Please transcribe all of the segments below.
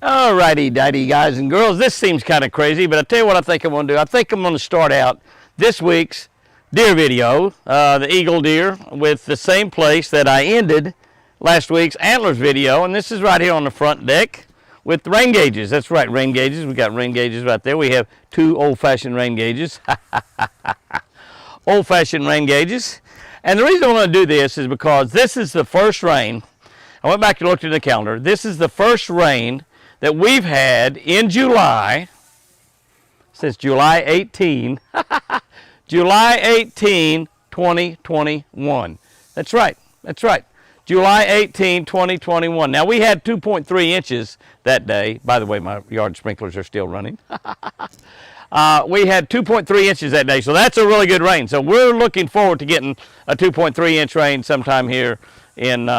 Alrighty, dighty, guys and girls. This seems kind of crazy, but I tell you what I think I'm going to do. I think I'm going to start out this week's deer video, the eagle deer, with the same place that I ended last week's antlers video, and this is right here on the front deck with the rain gauges. That's right, rain gauges. We got rain gauges right there. We have two old-fashioned rain gauges. Old-fashioned rain gauges. And the reason I want to do this is because this is the first rain. I went back and looked at the calendar. This is the first rain that we've had in July, since July 18, July 18, 2021. That's right, July 18, 2021. Now we had 2.3 inches that day. By the way, my yard sprinklers are still running. We had 2.3 inches that day, so that's a really good rain. So we're looking forward to getting a 2.3 inch rain sometime here in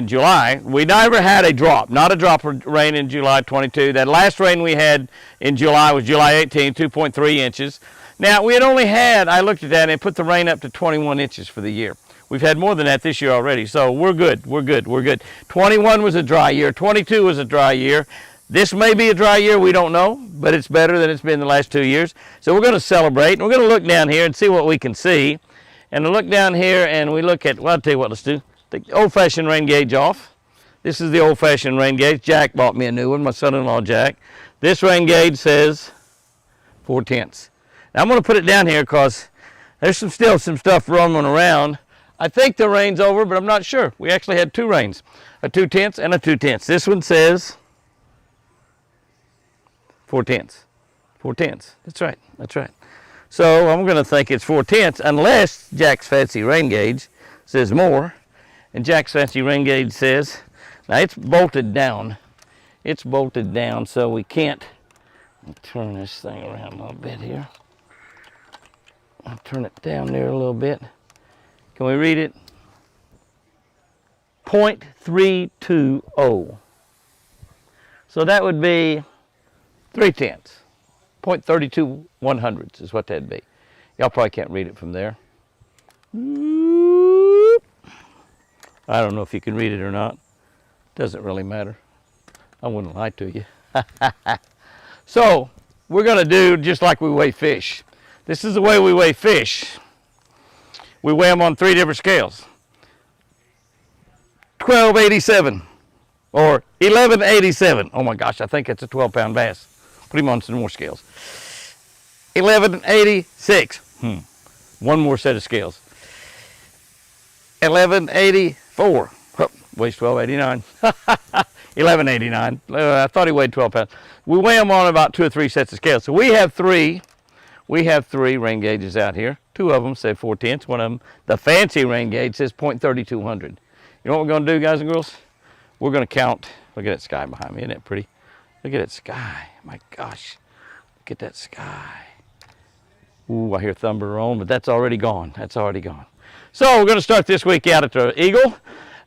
July. We never had a drop, not a drop of rain in July 22. That last rain we had in July was July 18, 2.3 inches. Now, we had only had, I looked at that and put the rain up to 21 inches for the year. We've had more than that this year already, so we're good. 21 was a dry year. 22 was a dry year. This may be a dry year, we don't know, but it's better than it's been the last 2 years. So we're going to celebrate, and we're going to look down here and see what we can see. And to look down here and we look at, well, I'll tell you what, let's do. Take the old-fashioned rain gauge off. This is the old-fashioned rain gauge. Jack bought me a new one, my son-in-law Jack. This rain gauge says 4/10. Now I'm going to put it down here because there's still some stuff roaming around. I think the rain's over, but I'm not sure. We actually had two rains, a 2/10 and a 2/10. This one says 4/10. 4/10. That's right. So I'm going to think it's 4/10 unless Jack's fancy rain gauge says more. And Jack's fancy rain gauge says, now it's bolted down. It's bolted down, so we can't. I'll turn this thing around a little bit here. I'll turn it down there a little bit. Can we read it? 0.320. So that would be 3/10. 0.32 100ths is what that'd be. Y'all probably can't read it from there. I don't know if you can read it or not. Doesn't really matter. I wouldn't lie to you. So we're going to do just like we weigh fish. This is the way we weigh fish. We weigh them on 3 different scales. 1287 or 1187. Oh my gosh, I think it's a 12-pound bass. Put him on some more scales. 1186. One more set of scales. 1184. Oh, weighs 1289. 1189. I thought he weighed 12 pounds. We weigh them on about 2 or 3 sets of scales. So we have three rain gauges out here. 2 of them say 4/10. One of them, the fancy rain gauge, says 0.3200. You know what we're going to do, guys and girls? We're going to count. Look at that sky behind me. Isn't that pretty? Look at that sky. My gosh. Look at that sky. Ooh, I hear thunder on, but that's already gone. So we're going to start this week out at the Eagle,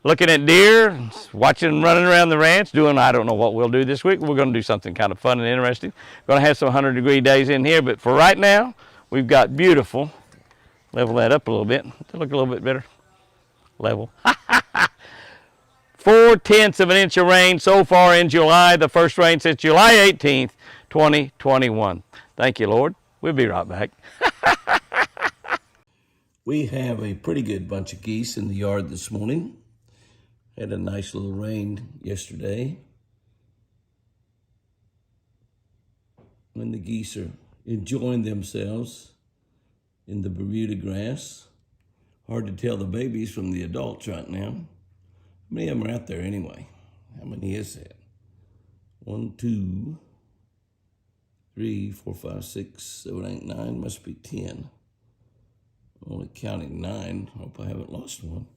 looking at deer, watching them running around the ranch, doing, I don't know what we'll do this week. We're going to do something kind of fun and interesting. We're going to have some 100-degree days in here, but for right now, we've got beautiful. Level that up a little bit. To look a little bit better. Level. 4/10 of an inch of rain so far in July. The first rain since July 18th, 2021. Thank you, Lord. We'll be right back. We have a pretty good bunch of geese in the yard this morning. Had a nice little rain yesterday. And the geese are enjoying themselves in the Bermuda grass. Hard to tell the babies from the adults right now. How many of them are out there anyway? How many is that? 1, 2, 3, 4, 5, 6, 7, 8, 9. Must be 10. I'm only counting 9. Hope I haven't lost one.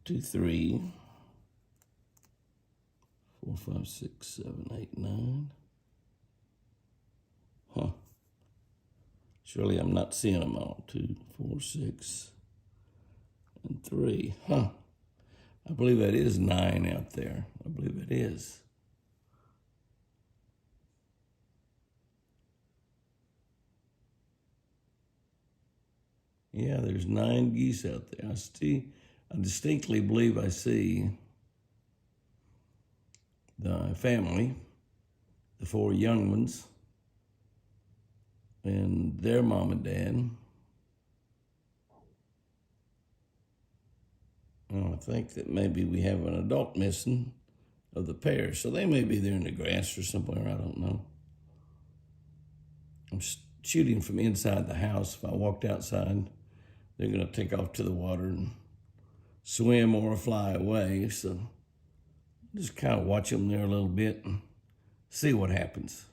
2, 3, 4, 5, 6, 7, 8, 9. Huh. Surely I'm not seeing them all. 2, 4, 6, and 3. Huh. I believe that is 9 out there. I believe it is. Yeah, there's 9 geese out there. I distinctly believe I see the family, the 4 young ones, and their mom and dad. I think that maybe we have an adult missing of the pair, so they may be there in the grass or somewhere, I don't know. I'm shooting from inside the house. If I walked outside, they're going to take off to the water and swim or fly away, so just kind of watch them there a little bit and see what happens.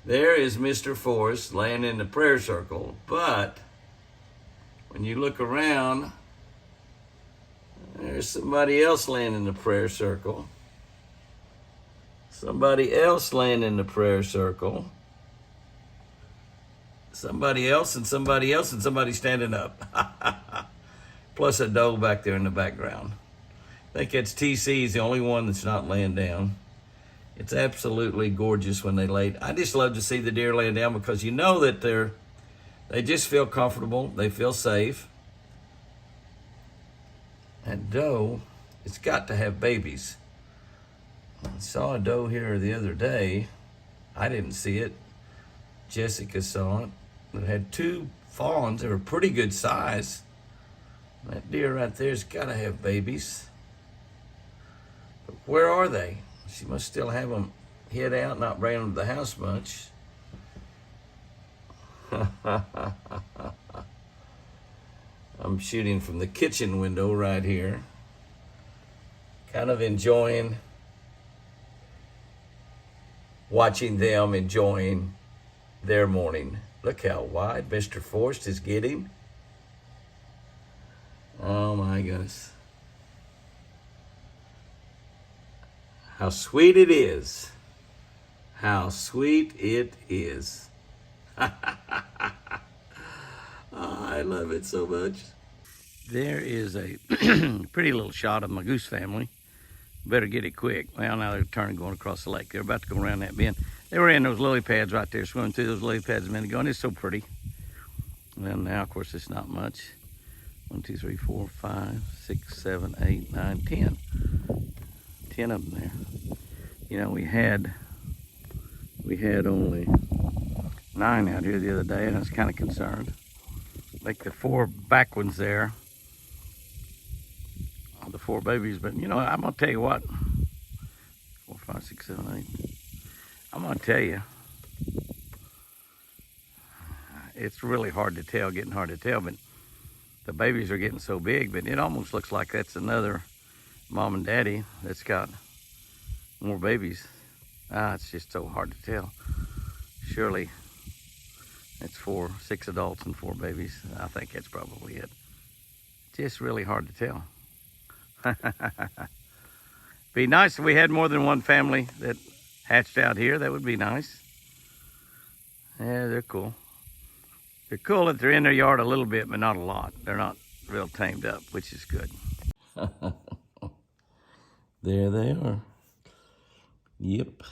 There is Mr. Forrest laying in the prayer circle, but when you look around, there's somebody else laying in the prayer circle. Somebody else laying in the prayer circle. Somebody else and somebody else and somebody standing up. Plus a doe back there in the background. I think it's TC's the only one that's not laying down. It's absolutely gorgeous when they lay. I just love to see the deer laying down because you know that they just feel comfortable. They feel safe. And doe, it's got to have babies. I saw a doe here the other day. I didn't see it. Jessica saw it. It had 2 fawns. They were pretty good size. That deer right there's got to have babies. But where are they? She must still have them hid out, not bring them to the house much. I'm shooting from the kitchen window right here. Kind of watching them enjoying their morning. Look how wide Mr. Forrest is getting. Oh my goodness. How sweet it is. How sweet it is. Oh, I love it so much. There is a pretty little shot of my goose family. Better get it quick. Well, now they're turning going across the lake. They're about to go around that bend. They were in those lily pads right there, swimming through those lily pads a minute ago, and it's so pretty. And now, of course, it's not much. 1, 2, 3, 4, 5, 6, 7, 8, 9, 10. 10 of them there. You know, we had only 9 out here the other day, and I was kind of concerned. Like the 4 back ones there, all the 4 babies. But you know, I'm gonna tell you what. 4, 5, 6, 7, 8. I'm gonna tell you, it's really hard to tell, getting hard to tell. But the babies are getting so big, but it almost looks like that's another mom and daddy that's got more babies. It's just so hard to tell. Surely it's 6 adults and 4 babies. I think that's probably it. Just really hard to tell. Be nice if we had more than one family that hatched out here. That would be nice. Yeah, they're cool. They're cool that they're in their yard a little bit, but not a lot. They're not real tamed up, which is good. There they are. Yep.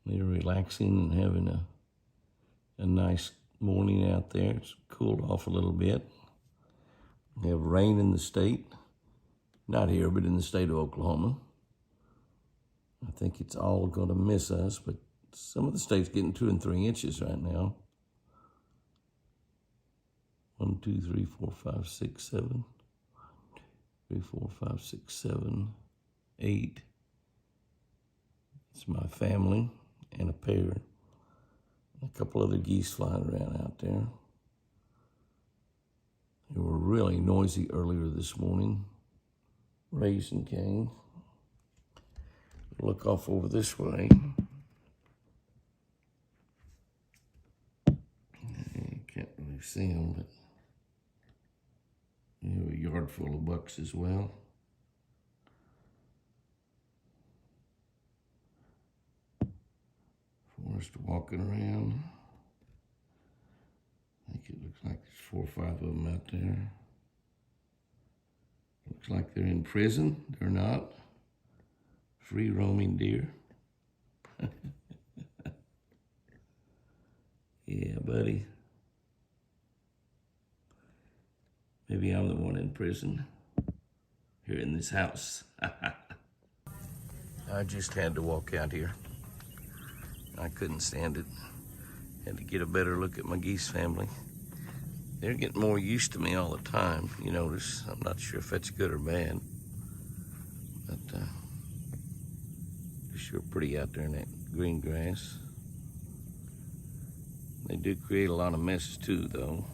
They're relaxing and having a nice morning out there. It's cooled off a little bit. We have rain in the state. Not here, but in the state of Oklahoma. I think it's all going to miss us, but some of the states getting 2 and 3 inches right now. 1, 2, 3, 4, 5, 6, 7. 3, 4, 5, 6, 7, 8. It's my family and a pair. A couple other geese flying around out there. They were really noisy earlier this morning. Raising cane. Look off over this way. You can't really see them, but you have a yard full of bucks as well. Forrest walking around. I think it looks like there's 4 or 5 of them out there. Looks like they're in prison. They're not. Free roaming deer. Yeah, buddy. Maybe Maybe I'm the one in prison here in this house. I just had to walk out here. I couldn't stand it. Had to get a better look at my geese family. They're getting more used to me all the time, you notice. I'm not sure if that's good or bad. But they're sure pretty out there in that green grass. They do create a lot of messes too, though.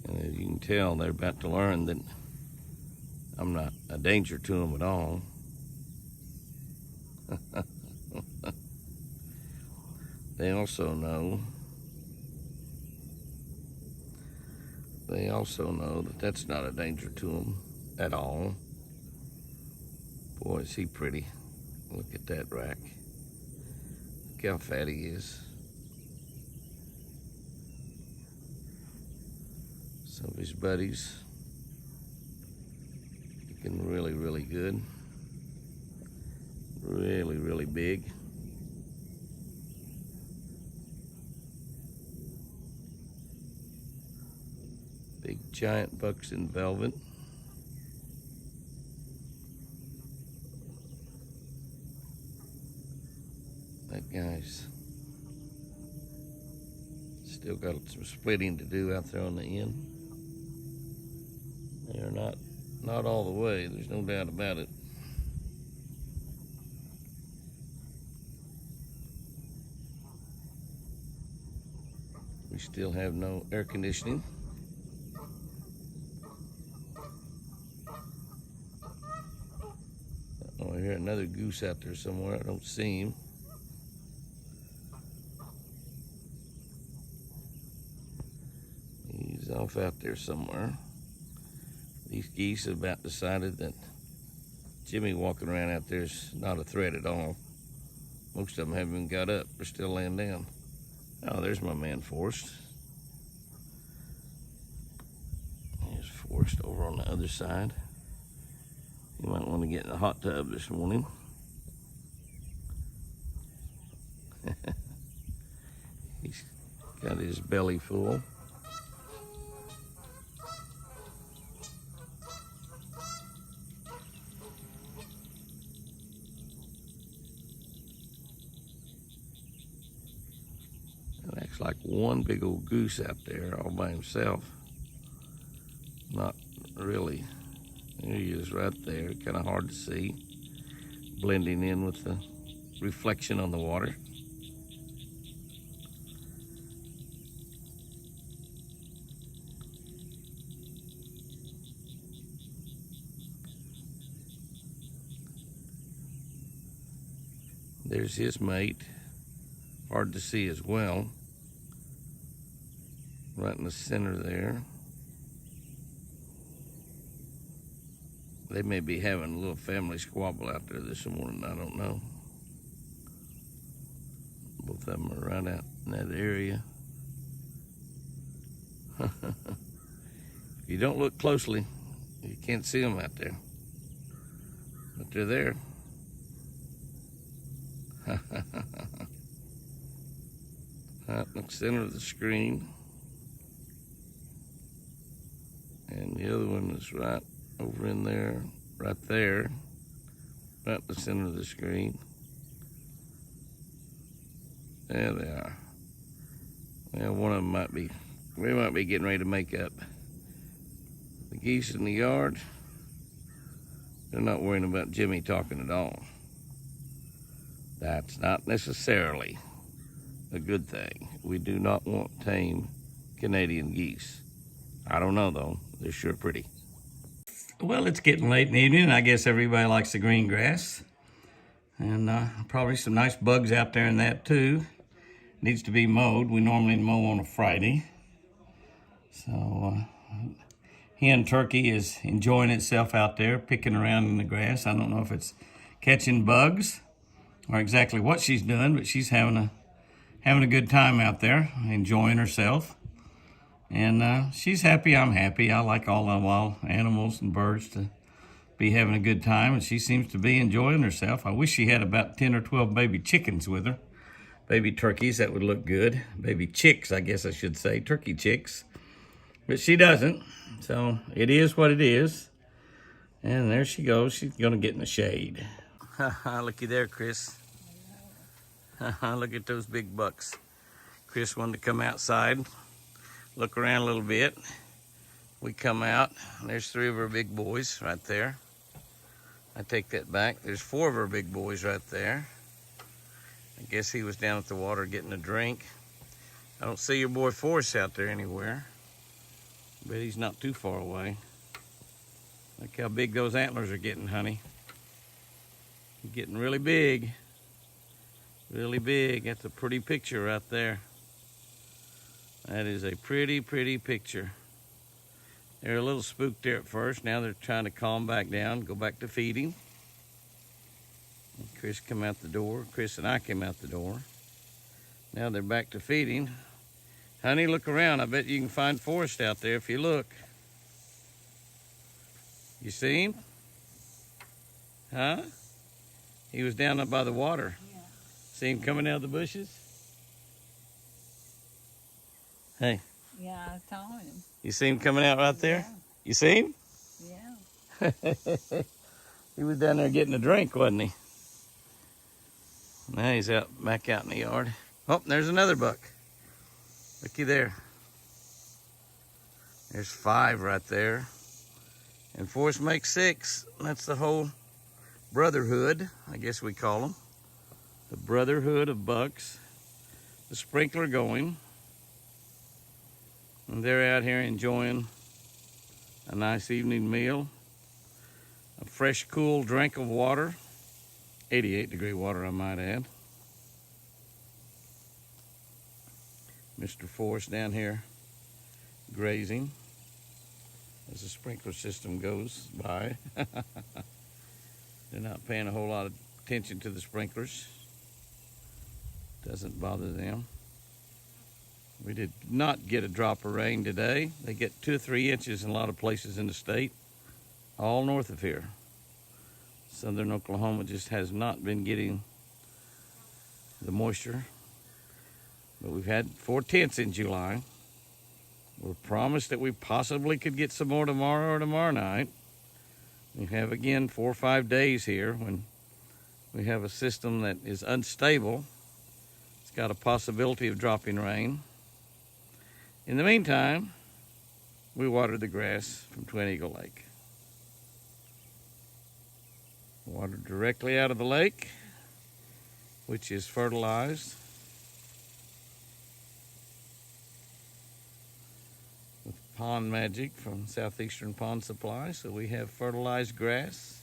And as you can tell, they're about to learn that I'm not a danger to them at all. They also know that that's not a danger to them at all. Boy, is he pretty. Look at that rack. Look how fat he is. Some of his buddies looking really, really good. Really, really big. Big giant bucks in velvet. That guy's still got some splitting to do out there on the end. They're not all the way, there's no doubt about it. We still have no air conditioning. Oh, I hear another goose out there somewhere. I don't see him. He's off out there somewhere. These geese have about decided that Jimmy walking around out there is not a threat at all. Most of them haven't even got up. They're still laying down. Oh, there's my man Forrest. There's Forrest over on the other side. You might want to get in the hot tub this morning. He's got his belly full. It acts like one big old goose out there all by himself. Not really. There he is right there, kind of hard to see, blending in with the reflection on the water. There's his mate, hard to see as well, right in the center there. They may be having a little family squabble out there this morning, I don't know. Both of them are right out in that area. If you don't look closely, you can't see them out there. But they're there. Right in the center of the screen. And the other one is right over in there, right there, right in the center of the screen. There they are. Well, one of them might be getting ready to make up. The geese in the yard, they're not worrying about Jimmy talking at all. That's not necessarily a good thing. We do not want tame Canadian geese. I don't know though, they're sure pretty. Well, it's getting late in the evening, and I guess everybody likes the green grass. And probably some nice bugs out there in that too. Needs to be mowed. We normally mow on a Friday. So hen turkey is enjoying itself out there, picking around in the grass. I don't know if it's catching bugs or exactly what she's doing, but she's having a good time out there, enjoying herself. And she's happy, I'm happy. I like all the wild animals and birds to be having a good time, and she seems to be enjoying herself. I wish she had about 10 or 12 baby chickens with her. Baby turkeys, that would look good. Baby chicks, I guess I should say, turkey chicks. But she doesn't. So it is what it is. And there she goes. She's going to get in the shade. Looky there, Chris. Look at those big bucks. Chris wanted to come outside, look around a little bit. We come out, and there's 3 of our big boys right there. I take that back. There's 4 of our big boys right there. I guess he was down at the water getting a drink. I don't see your boy Forrest out there anywhere, but he's not too far away. Look how big those antlers are getting, honey. They're getting really big. Really big. That's a pretty picture right there. That is a pretty, pretty picture. They're a little spooked there at first. Now they're trying to calm back down, go back to feeding. And Chris come out the door. Chris and I came out the door. Now they're back to feeding. Honey, look around. I bet you can find Forrest out there if you look. You see him? Huh? He was down up by the water. Yeah. See him coming out of the bushes? Hey. Yeah, I saw him. You see him coming out right there? Yeah. You see him? Yeah. He was down there getting a drink, wasn't he? Now he's back out in the yard. Oh, there's another buck. Looky there. There's 5 right there. And Forrest makes 6. That's the whole brotherhood, I guess we call them. The brotherhood of bucks. The sprinkler going. And they're out here enjoying a nice evening meal. A fresh, cool drink of water. 88-degree water, I might add. Mr. Forrest down here grazing as the sprinkler system goes by. They're not paying a whole lot of attention to the sprinklers. Doesn't bother them. We did not get a drop of rain today. They get 2 or 3 inches in a lot of places in the state, all north of here. Southern Oklahoma just has not been getting the moisture. But we've had 4/10 in July. We're promised that we possibly could get some more tomorrow or tomorrow night. We have again 4 or 5 days here when we have a system that is unstable. It's got a possibility of dropping rain. In the meantime, we water the grass from Twin Eagle Lake. Water directly out of the lake, which is fertilized with Pond Magic from Southeastern Pond Supply. So we have fertilized grass.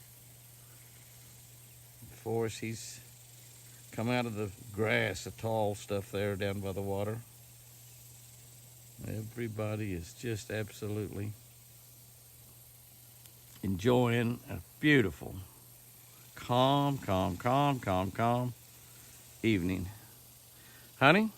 Forrest, he's come out of the grass, the tall stuff there down by the water. Everybody is just absolutely enjoying a beautiful, calm evening. Honey,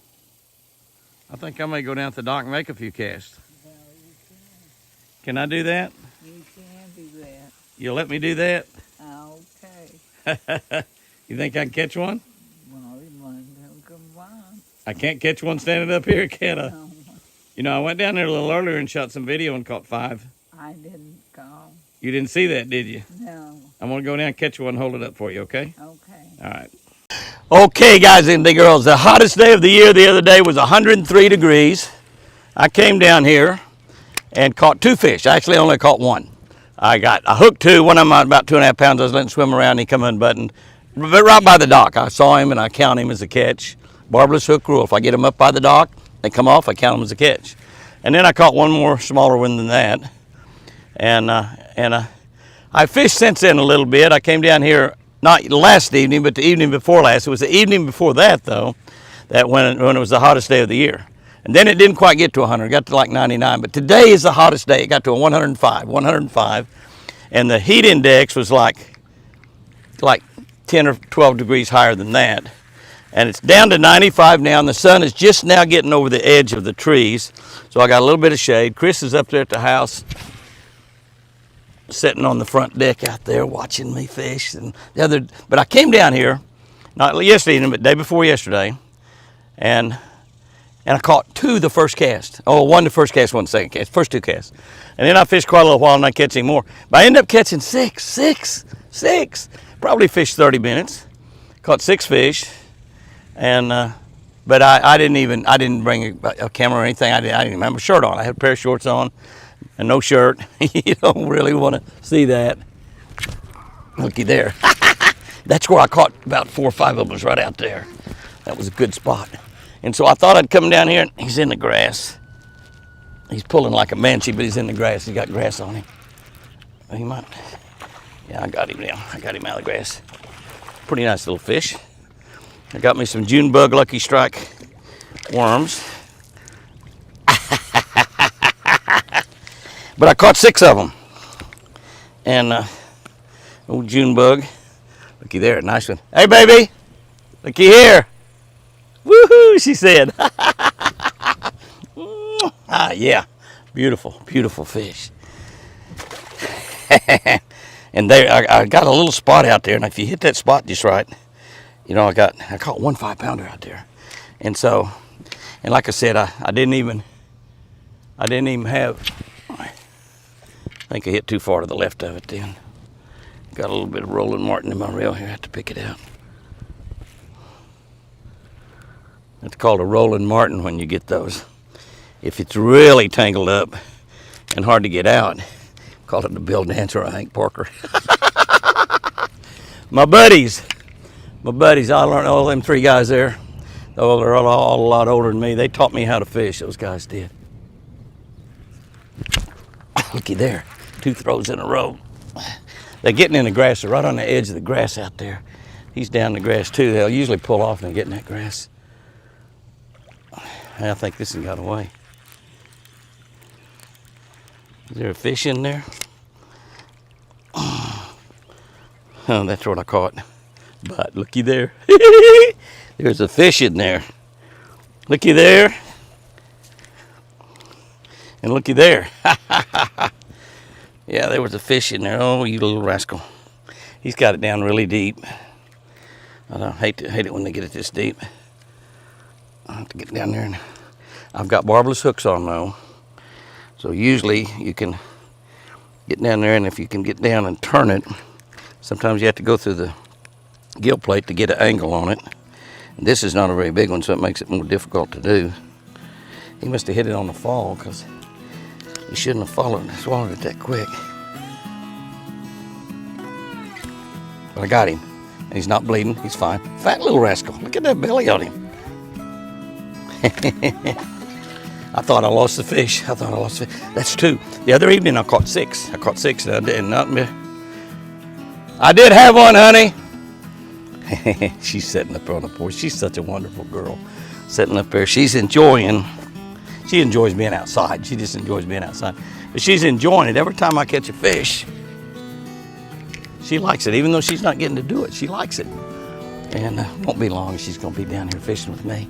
I think I may go down to the dock and make a few casts. Well, you Can I do that? You can do that. You'll let me do that? Okay. You think I can catch one? Well, you want to come on. I can't catch one standing up here, can I? No, You know, I went down there a little earlier and shot some video and caught 5. I didn't come. You didn't see that, did you? No. I'm going to go down and catch one and hold it up for you, okay? Okay. All right. Okay, guys and girls, the hottest day of the year the other day was 103 degrees. I came down here and caught 2 fish. I actually only caught 1. I hooked 2. One of them about 2.5 pounds. I was letting him swim around. He come unbuttoned. Right by the dock. I saw him and I count him as a catch. Barbless hook rule. If I get them up by the dock, they come off, I count them as a catch. And then I caught one more smaller one than that. And I fished since then a little bit. I came down here, not last evening, but the evening before last. It was the evening before that, though, that when it was the hottest day of the year. And then it didn't quite get to 100. It got to like 99. But today is the hottest day. It got to a 105. And the heat index was like 10 or 12 degrees higher than that. And it's down to 95 now, and the sun is just now getting over the edge of the trees. So I got a little bit of shade. Chris is up there at the house, sitting on the front deck out there watching me fish. But I came down here, not yesterday evening, but the day before yesterday, and And I caught 2 the first cast. Oh, 1 the first cast, 1 the second cast, first 2 casts. And then I fished quite a little while and I catch any more. But I ended up catching 6. Probably fished 30 minutes. Caught 6 fish. And but I didn't bring a camera or anything. I didn't even have a shirt on. I had a pair of shorts on and no shirt. You don't really want to see that. Looky there. That's where I caught about 4 or 5 of them, was right out there. That was a good spot. And so I thought I'd come down here, and he's in the grass. He's pulling like a banshee, but he's in the grass. He's got grass on him. He might. Yeah, I got him now. I got him out of the grass. Pretty nice little fish. I got me some June bug Lucky Strike worms. But I caught 6 of them. And old June bug. Looky there, nice one. Hey, baby. Looky here. Woohoo, she said. Yeah, beautiful, beautiful fish. And there, I got a little spot out there, and if you hit that spot just right, you know, I caught 1 5-pounder out there. And so, and like I said, I didn't even have, I think I hit too far to the left of it then. Got a little bit of Roland Martin in my reel here, I have to pick it out. It's called a Roland Martin when you get those. If it's really tangled up and hard to get out, call it the Bill Dancer or Hank Parker. My buddies, I learned all them 3 guys there. Oh, they're all a lot older than me. They taught me how to fish, those guys did. Looky there, 2 throws in a row. They're getting in the grass, they're right on the edge of the grass out there. He's down in the grass too. They'll usually pull off and get in that grass. I think this one got away. Is there a fish in there? Oh, that's what I caught. But looky there. There's a fish in there. Looky there. And looky there. Yeah, there was a fish in there. Oh, you little rascal. He's got it down really deep. I hate it when they get it this deep. I have to get down there, and I've got barbless hooks on though. So usually you can get down there, and if you can get down and turn it, sometimes you have to go through the gill plate to get an angle on it. And this is not a very big one, so it makes it more difficult to do. He must have hit it on the fall, because he shouldn't have swallowed it that quick. But I got him, and he's not bleeding. He's fine. Fat little rascal. Look at that belly on him. I thought I lost the fish. That's 2. The other evening I caught 6. And I did nothing. I did have one, honey. She's sitting up on the porch. She's such a wonderful girl. Sitting up there. She enjoys being outside. She just enjoys being outside. But she's enjoying it. Every time I catch a fish, she likes it. Even though she's not getting to do it, she likes it. And won't be long, she's going to be down here fishing with me.